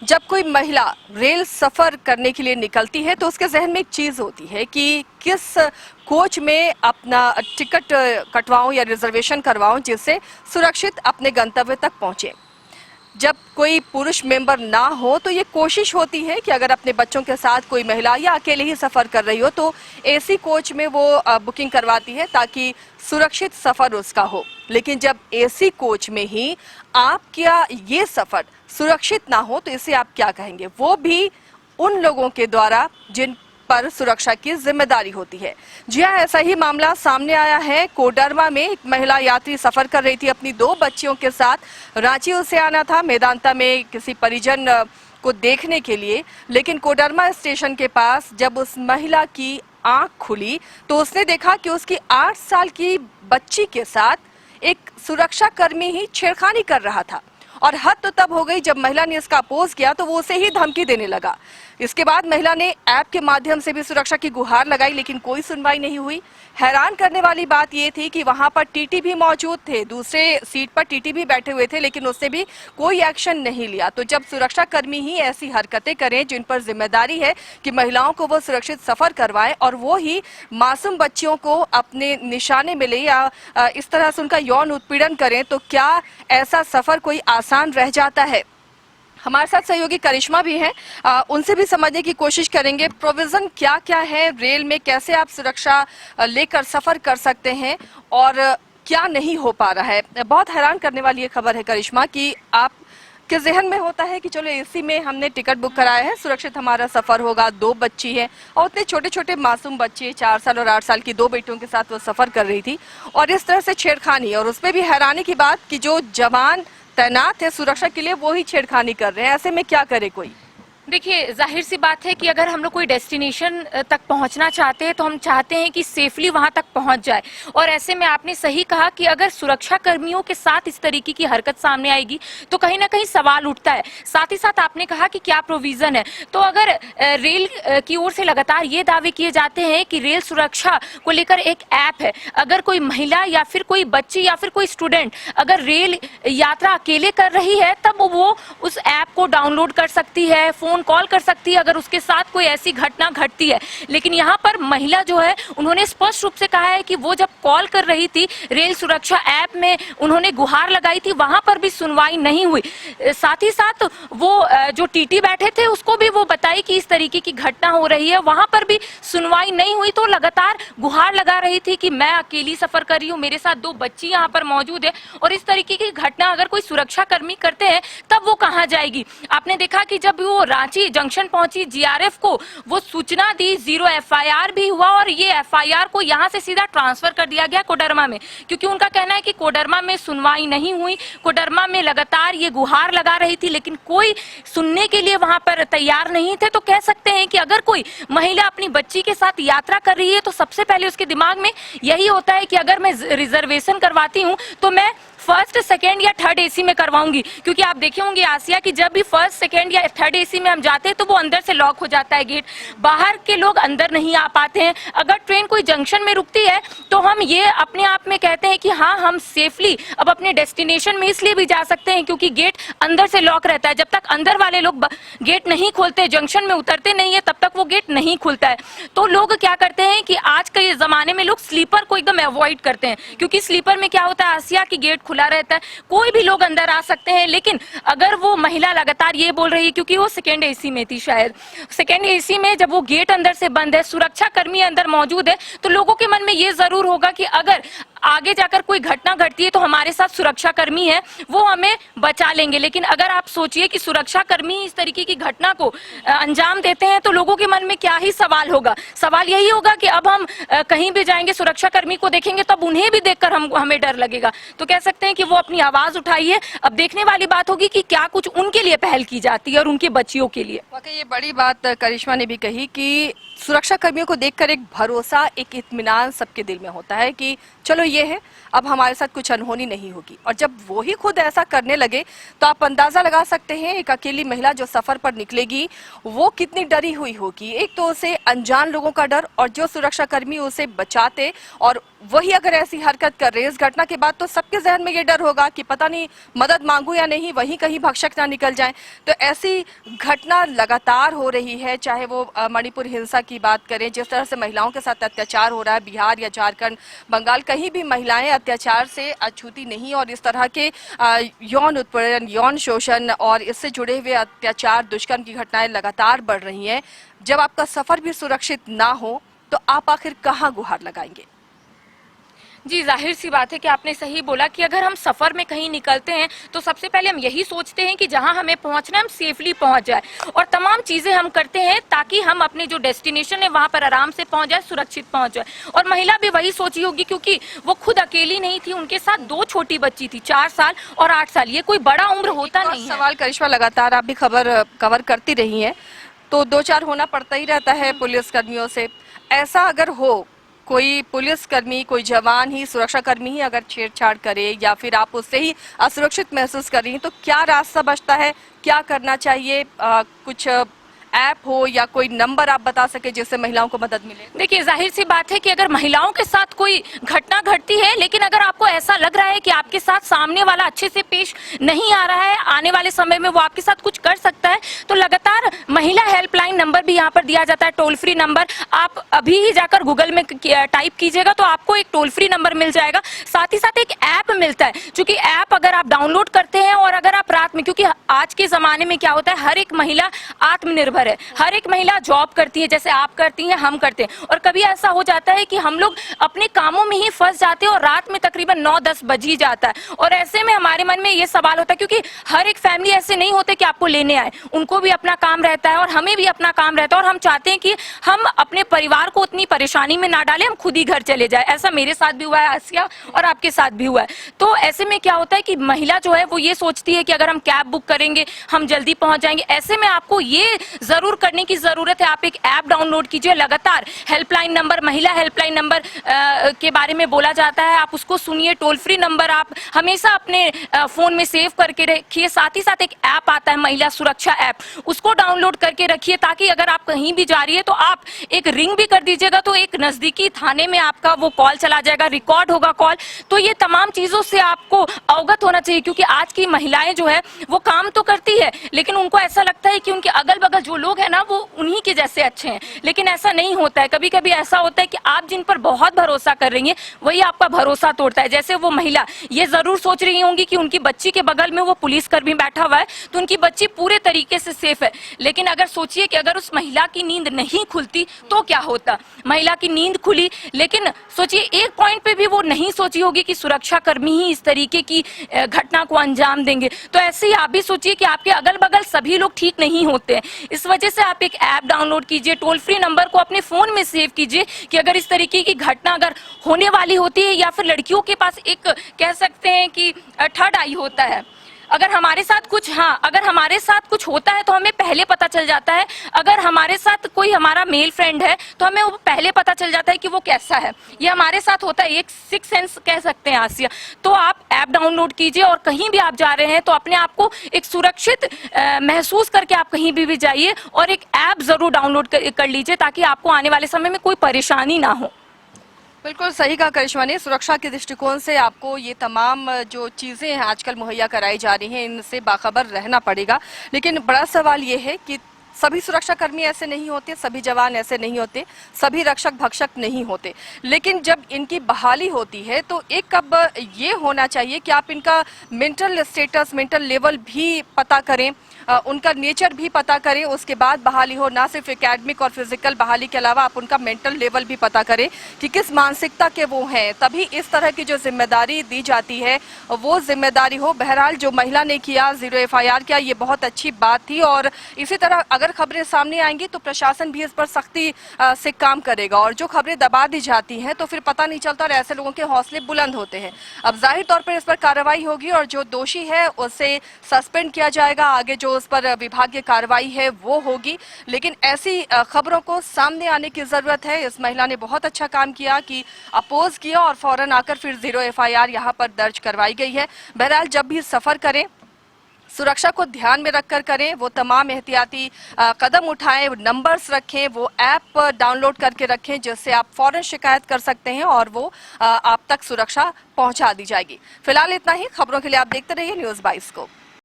जब कोई महिला रेल सफर करने के लिए निकलती है तो उसके जहन में एक चीज होती है कि किस कोच में अपना टिकट कटवाऊं या रिजर्वेशन करवाऊं जिससे सुरक्षित अपने गंतव्य तक पहुंचे। जब कोई पुरुष मेंबर ना हो तो ये कोशिश होती है कि अगर अपने बच्चों के साथ कोई महिला या अकेले ही सफर कर रही हो तो एसी कोच में वो बुकिंग करवाती है ताकि सुरक्षित सफर उसका हो। लेकिन जब एसी कोच में ही आपका ये सफर सुरक्षित ना हो तो इसे आप क्या कहेंगे, वो भी उन लोगों के द्वारा जिन पर सुरक्षा की जिम्मेदारी होती है। जी हाँ, ऐसा ही मामला सामने आया है। कोडरमा में एक महिला यात्री सफर कर रही थी अपनी 2 बच्चियों के साथ। रांची उसे आना था मेदांता में किसी परिजन को देखने के लिए, लेकिन कोडरमा स्टेशन के पास जब उस महिला की आंख खुली तो उसने देखा कि उसकी 8 साल की बच्ची के साथ एक सुरक्षा कर्मी ही छेड़खानी कर रहा था। और हद तो तब हो गई जब महिला ने इसका अपोज किया तो वो उसे ही धमकी देने लगा। इसके बाद महिला ने ऐप के माध्यम से भी सुरक्षा की गुहार लगाई, लेकिन कोई सुनवाई नहीं हुई। हैरान करने वाली बात यह थी कि वहां पर टीटी भी मौजूद थे, दूसरे सीट पर टीटी भी बैठे हुए थे, लेकिन उसने भी कोई एक्शन नहीं लिया। तो जब सुरक्षा कर्मी ही ऐसी हरकतें करें जिन पर जिम्मेदारी है कि महिलाओं को वो सुरक्षित सफर करवाएं और वो ही मासूम बच्चियों को अपने निशाने में ले या इस तरह से उनका यौन उत्पीड़न करें, तो क्या ऐसा सफर कोई आसान रह जाता है? हमारे साथ सहयोगी करिश्मा भी हैं, उनसे भी समझने की कोशिश करेंगे प्रोविजन क्या क्या है रेल में, कैसे आप सुरक्षा लेकर सफर कर सकते हैं और क्या नहीं हो पा रहा है। बहुत हैरान करने वाली ये खबर है करिश्मा कि आप के जहन में होता है कि चलो एसी में हमने टिकट बुक कराया है, सुरक्षित हमारा सफर होगा। 2 बच्ची है और उतने छोटे छोटे मासूम बच्चे 4 साल और 8 साल की 2 बेटियों के साथ वो सफर कर रही थी और इस तरह से छेड़खानी, और उसमें भी हैरानी की बात कि जो जवान तैनात है सुरक्षा के लिए वो ही छेड़खानी कर रहे हैं। ऐसे में क्या करे कोई? देखिए, जाहिर सी बात है कि अगर हम लोग कोई डेस्टिनेशन तक पहुंचना चाहते हैं तो हम चाहते हैं कि सेफली वहां तक पहुंच जाए, और ऐसे में आपने सही कहा कि अगर सुरक्षा कर्मियों के साथ इस तरीके की हरकत सामने आएगी तो कहीं ना कहीं सवाल उठता है। साथ ही साथ आपने कहा कि क्या प्रोविजन है, तो अगर रेल की ओर से लगातार ये दावे किए जाते हैं कि रेल सुरक्षा को लेकर एक ऐप है, अगर कोई महिला या फिर कोई बच्ची या फिर कोई स्टूडेंट अगर रेल यात्रा अकेले कर रही है तब वो उस ऐप को डाउनलोड कर सकती है, फोन कॉल कर सकती है अगर उसके साथ कोई ऐसी घटना घटती है। लेकिन यहाँ पर महिला जो है उन्होंने स्पष्ट रूप से कहा है कि वो जब कॉल कर रही थी रेल सुरक्षा ऐप में, उन्होंने गुहार लगाई थी, वहां पर भी सुनवाई नहीं हुई। साथ ही साथ वो जो टीटी बैठे थे उसको भी वो बताई कि इस तरीके की घटना हो रही है, वहां पर भी सुनवाई नहीं हुई। तो लगातार गुहार लगा रही थी कि मैं अकेली सफर कर रही हूँ, मेरे साथ 2 बच्ची यहाँ पर मौजूद है, और इस तरीके की घटना अगर कोई सुरक्षा कर्मी करते हैं तब वो कहाँ जाएगी। आपने देखा कि जब वो रांची जंक्शन पहुंची, जीआरएफ को वो सूचना दी, 0 एफआईआर भी हुआ और ये एफआईआर को यहां से सीधा ट्रांसफर कर दिया गया कोडरमा में, क्योंकि उनका कहना है कि कोडरमा में सुनवाई नहीं हुई। कोडरमा में लगातार ये गुहार लगा रही थी लेकिन कोई सुनने के लिए वहां पर तैयार नहीं थे। तो कह सकते हैं कि अगर कोई महिला अपनी बच्ची के साथ यात्रा कर रही है तो सबसे पहले उसके दिमाग में यही होता है कि अगर मैं रिजर्वेशन करवाती हूँ तो मैं फर्स्ट, सेकंड या थर्ड एसी में करवाऊंगी, क्योंकि आप देखे होंगे आसिया कि जब भी फर्स्ट, सेकंड या थर्ड एसी में हम जाते हैं तो वो अंदर से लॉक हो जाता है गेट, बाहर के लोग अंदर नहीं आ पाते हैं। अगर ट्रेन कोई जंक्शन में रुकती है तो हम ये अपने आप में कहते हैं कि हाँ, हम सेफली अब अपने डेस्टिनेशन में इसलिए भी जा सकते हैं क्योंकि गेट अंदर से लॉक रहता है। जब तक अंदर वाले लोग गेट नहीं खोलते, जंक्शन में उतरते नहीं है, तब तक वो गेट नहीं खुलता है। तो लोग क्या करते हैं कि आज के जमाने में लोग स्लीपर को एकदम अवॉइड करते हैं, क्योंकि स्लीपर में क्या होता है, आसिया की गेट खुला रहता है, कोई भी लोग अंदर आ सकते हैं। लेकिन अगर वो महिला लगातार ये बोल रही है, क्योंकि वो सेकेंड एसी में थी, शायद सेकेंड एसी में जब वो गेट अंदर से बंद है, सुरक्षा कर्मी अंदर मौजूद है, तो लोगों के मन में ये जरूर होगा कि अगर आगे जाकर कोई घटना घटती है तो हमारे साथ सुरक्षा कर्मी है, वो हमें बचा लेंगे। लेकिन अगर आप सोचिए कि सुरक्षा कर्मी इस तरीके की घटना को अंजाम देते हैं तो लोगों के मन में क्या ही सवाल होगा। सवाल यही होगा कि अब हम कहीं भी जाएंगे, सुरक्षा कर्मी को देखेंगे तब उन्हें भी देखकर हमें डर लगेगा। तो कह सकते हैं कि वो अपनी आवाज उठाइए। अब देखने वाली बात होगी कि क्या कुछ उनके लिए पहल की जाती है और उनके बच्चियों के लिए। वाकई ये बड़ी बात करिश्मा ने भी कही कि सुरक्षा कर्मियों को देखकर एक भरोसा, एक इत्मीनान सबके दिल में होता है कि चलो ये है, अब हमारे साथ कुछ अनहोनी नहीं होगी। और जब वो ही खुद ऐसा करने लगे तो आप अंदाजा लगा सकते हैं एक अकेली महिला जो सफर पर निकलेगी वो कितनी डरी हुई होगी। एक तो उसे अनजान लोगों का डर, और जो सुरक्षा कर्मी उसे बचाते और वही अगर ऐसी हरकत कर रहे हैं इस घटना के बाद, तो सबके जहन में ये डर होगा कि पता नहीं मदद मांगू या नहीं, वहीं कहीं भक्षक ना निकल जाएं। तो ऐसी घटना लगातार हो रही है, चाहे वो मणिपुर हिंसा की बात करें, जिस तरह से महिलाओं के साथ अत्याचार हो रहा है, बिहार या झारखंड, बंगाल, कहीं भी महिलाएं अत्याचार से अछूती नहीं। और इस तरह के यौन उत्पीड़न, यौन शोषण और इससे जुड़े हुए अत्याचार, दुष्कर्म की घटनाएं लगातार बढ़ रही हैं। जब आपका सफर भी सुरक्षित ना हो तो आप आखिर कहाँ गुहार लगाएंगे? जी, जाहिर सी बात है कि आपने सही बोला कि अगर हम सफ़र में कहीं निकलते हैं तो सबसे पहले हम यही सोचते हैं कि जहां हमें पहुंचना है हम सेफली पहुंच जाए, और तमाम चीज़ें हम करते हैं ताकि हम अपने जो डेस्टिनेशन है वहां पर आराम से पहुंच जाए, सुरक्षित पहुंच जाए। और महिला भी वही सोची होगी, क्योंकि वो खुद अकेली नहीं थी, उनके साथ 2 छोटी बच्ची थी, 4 साल और 8 साल। ये कोई बड़ा उम्र होता और नहीं है। सवाल करिश्मा, लगातार आप भी खबर कवर करती रही हैं, तो दो चार होना पड़ता ही रहता है पुलिस कर्मियों से। ऐसा अगर हो, कोई पुलिसकर्मी, कोई जवान ही, सुरक्षाकर्मी ही अगर छेड़छाड़ करे या फिर आप उससे ही असुरक्षित महसूस कर रही हैं, तो क्या रास्ता बचता है, क्या करना चाहिए? कुछ ऐप हो या कोई नंबर आप बता सके जिससे महिलाओं को मदद मिले? देखिए, जाहिर सी बात है कि अगर महिलाओं के साथ कोई घटना घटती है, लेकिन अगर आपको ऐसा लग रहा है कि आपके साथ सामने वाला अच्छे से पेश नहीं आ रहा है, आने वाले समय में वो आपके साथ कुछ कर सकता है, तो लगातार महिला हेल्पलाइन नंबर भी यहाँ पर दिया जाता है, टोल फ्री नंबर। आप अभी ही जाकर गूगल में टाइप कीजिएगा तो आपको एक टोल फ्री नंबर मिल जाएगा। साथ ही साथ एक ऐप मिलता है, क्योंकि ऐप अगर आप डाउनलोड करते हैं और अगर आप रात में, क्योंकि आज के जमाने में क्या होता है, हर एक महिला आत्मनिर्भर है, हर एक महिला जॉब करती है, जैसे आप करती हैं, हम करते हैं, और कभी ऐसा हो जाता है कि हम लोग अपने कामों में ही फंस जाते हैं और रात में तकरीबन 9-10 बज ही जाता है। और ऐसे में हमारे मन में ये सवाल होता है, क्योंकि हर एक फैमिली ऐसे नहीं होते कि आपको लेने आए, उनको भी अपना काम रहता है और हमें भी अपना काम रहता है, और हम चाहते हैं कि हम अपने परिवार को उतनी परेशानी में ना डालें, हम खुद ही घर चले जाए। ऐसा मेरे साथ भी हुआ है आसिया, और आपके साथ भी हुआ है। तो ऐसे में क्या होता है कि महिला जो है वो ये सोचती है कि अगर हम कैब बुक करेंगे हम जल्दी पहुंच जाएंगे। ऐसे में आपको ये जरूर करने की जरूरत है, आप एक ऐप डाउनलोड कीजिए। लगातार हेल्पलाइन नंबर, महिला हेल्पलाइन नंबर के बारे में बोला जाता है, आप उसको सुनिए। टोल फ्री नंबर आप हमेशा अपने फोन में सेव करके रखिए। साथ ही साथ एक ऐप आता है, महिला सुरक्षा ऐप, उसको डाउनलोड करके रखिए, ताकि अगर आप कहीं भी जा रही है तो आप एक रिंग भी कर दीजिएगा तो एक नजदीकी थाने में आपका वो कॉल चला जाएगा, रिकॉर्ड होगा कॉल। तो ये तमाम चीजों से आपको अवगत होना चाहिए, क्योंकि आज की महिलाएं जो है वो काम तो करती है, लेकिन उनको ऐसा लगता है कि उनके अगल बगल जो लोग हैं ना वो उन्हीं के जैसे अच्छे हैं, लेकिन ऐसा नहीं होता है। कभी कभी ऐसा होता है कि आप जिन पर बहुत भरोसा कर रही हैं वही आपका भरोसा तोड़ता है। जैसे वो महिला ये जरूर सोच रही होंगी कि उनकी बच्ची के बगल में वो पुलिसकर्मी बैठा हुआ है तो उनकी बच्ची पूरे तरीके से सेफ है, लेकिन अगर सोचिए कि अगर उस महिला की नींद नहीं खुलती तो क्या होता। महिला की नींद खुली, लेकिन सोचिए एक पॉइंट पे भी वो नहीं सोची होगी कि सुरक्षा कर्मी ही इस तरीके की घटना को अंजाम देंगे। तो ऐसे ही आप भी सोचिए कि आपके अगल बगल सभी लोग ठीक नहीं होते हैं। इस वजह से आप एक ऐप डाउनलोड कीजिए, टोल फ्री नंबर को अपने फोन में सेव कीजिए कि अगर इस तरीके की घटना अगर होने वाली होती है, या फिर लड़कियों के पास एक कह सकते हैं कि थर्ड आई होता है, अगर हमारे साथ कुछ, हाँ, अगर हमारे साथ कुछ होता है तो हमें पहले पता चल जाता है। अगर हमारे साथ कोई हमारा मेल फ्रेंड है तो हमें वो पहले पता चल जाता है कि वो कैसा है। ये हमारे साथ होता है, एक सिक्स सेंस कह सकते हैं आसिया। तो आप ऐप डाउनलोड कीजिए और कहीं भी आप जा रहे हैं तो अपने आप को एक सुरक्षित महसूस करके आप कहीं भी जाइए, और एक ऐप जरूर डाउनलोड कर लीजिए ताकि आपको आने वाले समय में कोई परेशानी ना हो। बिल्कुल सही कहा करिश्मा ने। सुरक्षा के दृष्टिकोण से आपको ये तमाम जो चीज़ें हैं आजकल मुहैया कराई जा रही हैं, इनसे बाखबर रहना पड़ेगा। लेकिन बड़ा सवाल ये है कि सभी सुरक्षाकर्मी ऐसे नहीं होते, सभी जवान ऐसे नहीं होते, सभी रक्षक भक्षक नहीं होते। लेकिन जब इनकी बहाली होती है तो एक अब ये होना चाहिए कि आप इनका मेंटल स्टेटस, मेंटल लेवल भी पता करें, उनका नेचर भी पता करें, उसके बाद बहाली हो। ना सिर्फ एकेडमिक और फिजिकल बहाली के अलावा आप उनका मेंटल लेवल भी पता करें कि किस मानसिकता के वो हैं, तभी इस तरह की जो जिम्मेदारी दी जाती है वो जिम्मेदारी हो। बहरहाल जो महिला ने किया, 0 FIR किया, ये बहुत अच्छी बात थी। और इसी तरह अगर खबरें सामने आएंगी तो प्रशासन भी इस पर सख्ती से काम करेगा, और जो खबरें दबा दी जाती हैं तो फिर पता नहीं चलता और ऐसे लोगों के हौसले बुलंद होते हैं। अब जाहिर तौर पर इस पर कार्रवाई होगी और जो दोषी है उसे सस्पेंड किया जाएगा, आगे जो उस पर विभागीय कार्रवाई है वो होगी। लेकिन ऐसी खबरों को सामने आने की जरूरत है। इस महिला ने बहुत अच्छा काम किया कि अपोज किया और फौरन आकर फिर 0 FIR यहाँ पर दर्ज करवाई गई है। बहरहाल जब भी सफर करें सुरक्षा को ध्यान में रखकर करें, वो तमाम एहतियाती कदम उठाएं, नंबर्स रखें, वो ऐप डाउनलोड करके रखें जिससे आप फौरन शिकायत कर सकते हैं और वो आप तक सुरक्षा पहुंचा दी जाएगी। फिलहाल इतना ही। खबरों के लिए आप देखते रहिए न्यूज़ 22 को।